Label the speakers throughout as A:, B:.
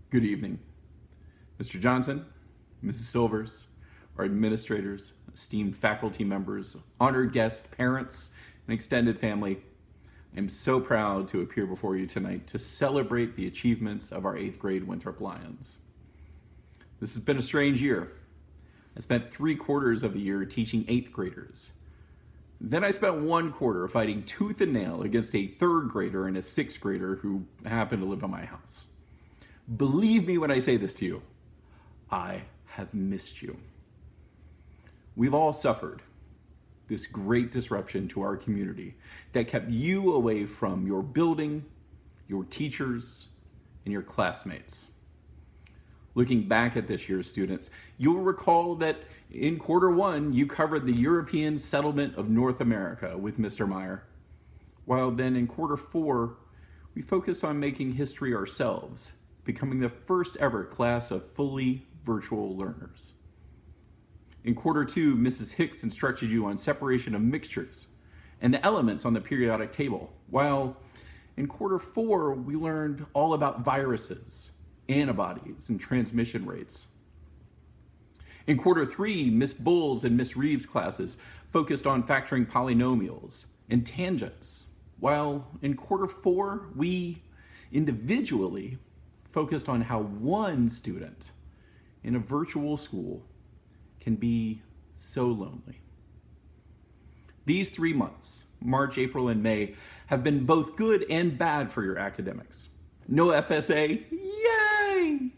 A: Good evening, Mr. Johnson, Mrs. Silvers, our administrators, esteemed faculty members, honored guests, parents, and extended family. I'm so proud to appear before you tonight to celebrate the achievements of our 8th grade Winthrop Lions. This has been a strange year. I spent 3/4 of the year teaching 8th graders. Then I spent 1/4 fighting tooth and nail against a 3rd grader and a 6th grader who happened to live in my house. Believe me when I say this to you, I have missed you. We've all suffered this great disruption to our community that kept you away from your building, your teachers, and your classmates. Looking back at this year's students, you'll recall that in Q1, you covered the European settlement of North America with Mr. Meyer, while then in Q4, we focused on making history ourselves, becoming the first ever class of fully virtual learners. In Q2, Mrs. Hicks instructed you on separation of mixtures and the elements on the periodic table, while in Q4, we learned all about viruses, antibodies, and transmission rates. In Q3, Miss Bull's and Miss Reeves' classes focused on factoring polynomials and tangents, while in Q4, we individually focused on how one student in a virtual school can be so lonely. These 3 months, March, April, and May, have been both good and bad for your academics. No FSA, yay!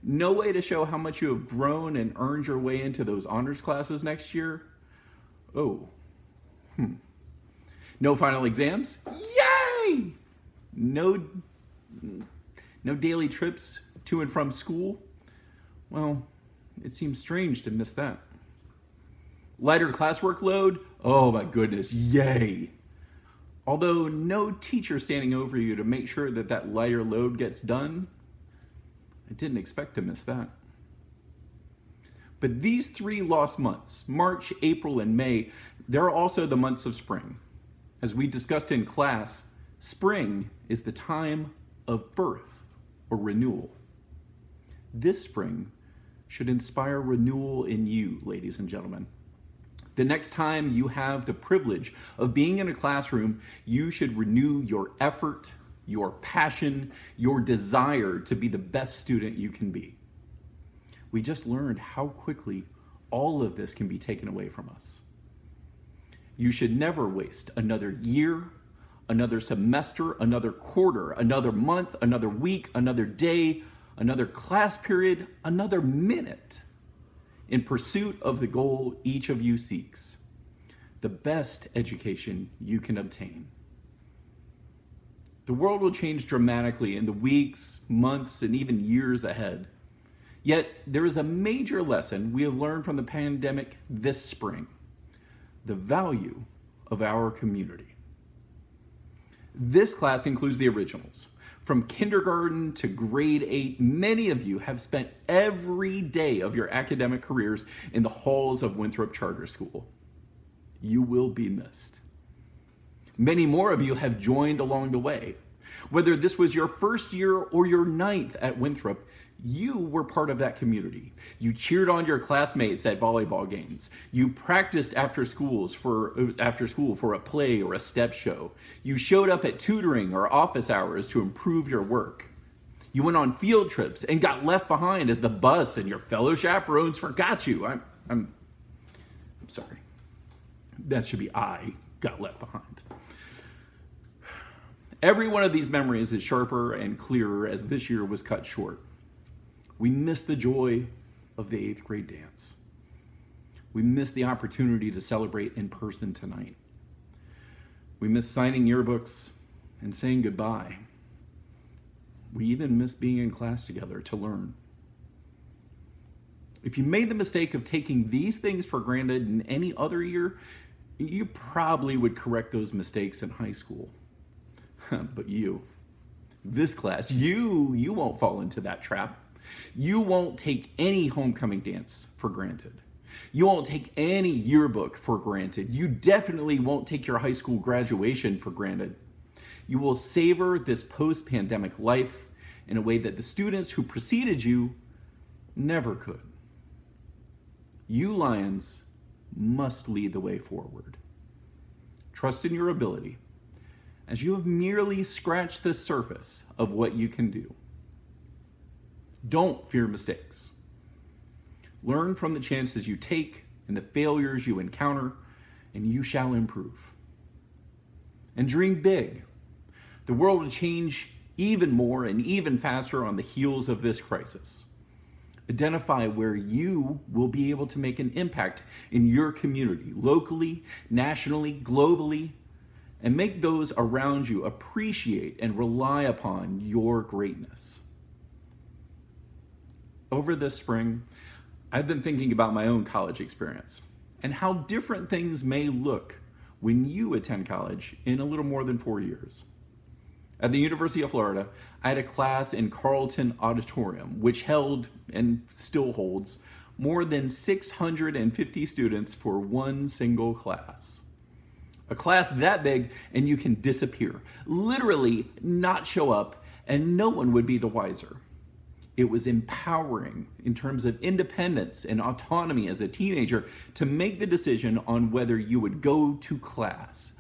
A: No way to show how much you have grown and earned your way into those honors classes next year. No final exams, yay! No daily trips to and from school? Well, it seems strange to miss that. Lighter classwork load? Oh my goodness, yay! Although no teacher standing over you to make sure that that lighter load gets done, I didn't expect to miss that. But these 3 lost months, March, April, and May, they're also the months of spring. As we discussed in class, spring is the time of birth or renewal. This spring should inspire renewal in you, ladies and gentlemen. The next time you have the privilege of being in a classroom, you should renew your effort, your passion, your desire to be the best student you can be. We just learned how quickly all of this can be taken away from us. You should never waste another year, another semester, another quarter, another month, another week, another day, another class period, another minute in pursuit of the goal each of you seeks, the best education you can obtain. The world will change dramatically in the weeks, months, and even years ahead. Yet there is a major lesson we have learned from the pandemic this spring: the value of our community. This class includes the originals. From kindergarten to grade 8, many of you have spent every day of your academic careers in the halls of Winthrop Charter School. You will be missed. Many more of you have joined along the way. Whether this was your first year or your 9th at Winthrop, you were part of that community. You cheered on your classmates at volleyball games. You practiced after school for a play or a step show. You showed up at tutoring or office hours to improve your work. You went on field trips and got left behind as the bus and your fellow chaperones forgot you. I'm sorry. That should be I got left behind. Every one of these memories is sharper and clearer as this year was cut short. We miss the joy of the 8th grade dance. We miss the opportunity to celebrate in person tonight. We miss signing yearbooks and saying goodbye. We even miss being in class together to learn. If you made the mistake of taking these things for granted in any other year, you probably would correct those mistakes in high school. But this class, you won't fall into that trap. You won't take any homecoming dance for granted. You won't take any yearbook for granted. You definitely won't take your high school graduation for granted. You will savor this post-pandemic life in a way that the students who preceded you never could. You Lions must lead the way forward. Trust in your ability, as you have merely scratched the surface of what you can do. Don't fear mistakes. Learn from the chances you take and the failures you encounter, and you shall improve. And dream big. The world will change even more and even faster on the heels of this crisis. Identify where you will be able to make an impact in your community, locally, nationally, globally, and make those around you appreciate and rely upon your greatness. Over this spring, I've been thinking about my own college experience and how different things may look when you attend college in a little more than 4 years. At the University of Florida, I had a class in Carlton Auditorium, which held, and still holds, more than 650 students for one single class. A class that big, and you can disappear, literally not show up, and no one would be the wiser. It was empowering in terms of independence and autonomy as a teenager to make the decision on whether you would go to class.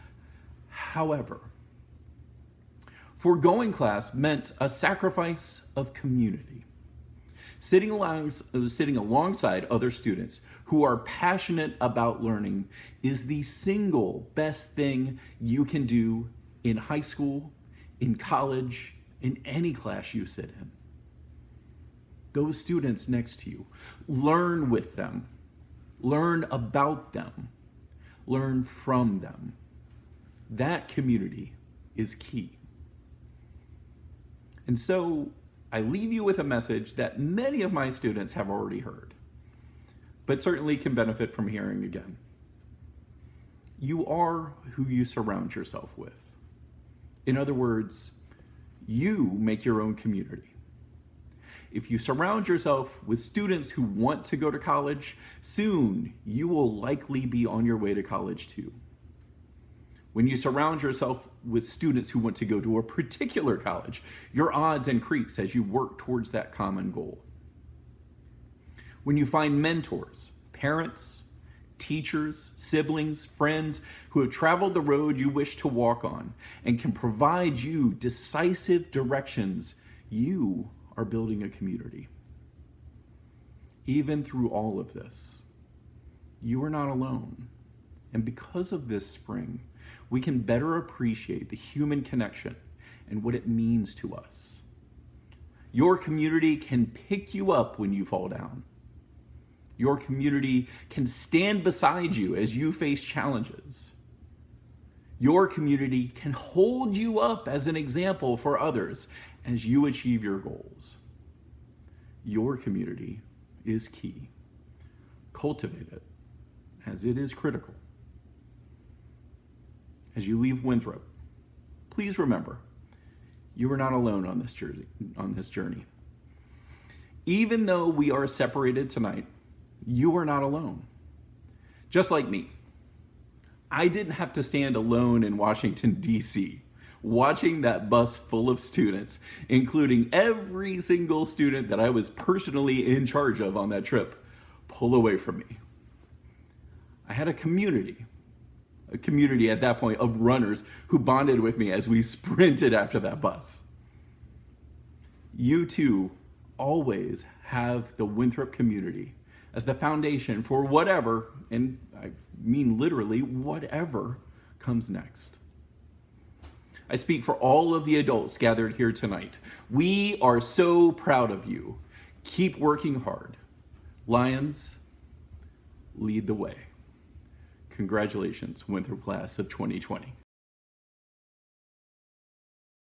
A: However, foregoing class meant a sacrifice of community. Sitting alongside other students who are passionate about learning is the single best thing you can do in high school, in college, in any class you sit in. Those students next to you, learn with them, learn about them, learn from them. That community is key. And so I leave you with a message that many of my students have already heard, but certainly can benefit from hearing again. You are who you surround yourself with. In other words, you make your own community. If you surround yourself with students who want to go to college, soon you will likely be on your way to college too. When you surround yourself with students who want to go to a particular college, your odds increase as you work towards that common goal. When you find mentors, parents, teachers, siblings, friends who have traveled the road you wish to walk on and can provide you decisive directions, you are building a community. Even through all of this, you are not alone. And because of this spring, we can better appreciate the human connection and what it means to us. Your community can pick you up when you fall down. Your community can stand beside you as you face challenges. Your community can hold you up as an example for others as you achieve your goals. Your community is key. Cultivate it, as it is critical. As you leave Winthrop, please remember, you are not alone on this journey. Even though we are separated tonight, you are not alone. Just like me, I didn't have to stand alone in Washington, D.C., watching that bus full of students, including every single student that I was personally in charge of on that trip, pull away from me. I had a community at that point of runners who bonded with me as we sprinted after that bus. You too always have the Winthrop community as the foundation for whatever, and I mean literally whatever, comes next. I speak for all of the adults gathered here tonight. We are so proud of you. Keep working hard. Lions, lead the way. Congratulations, Winthrop class of 2020.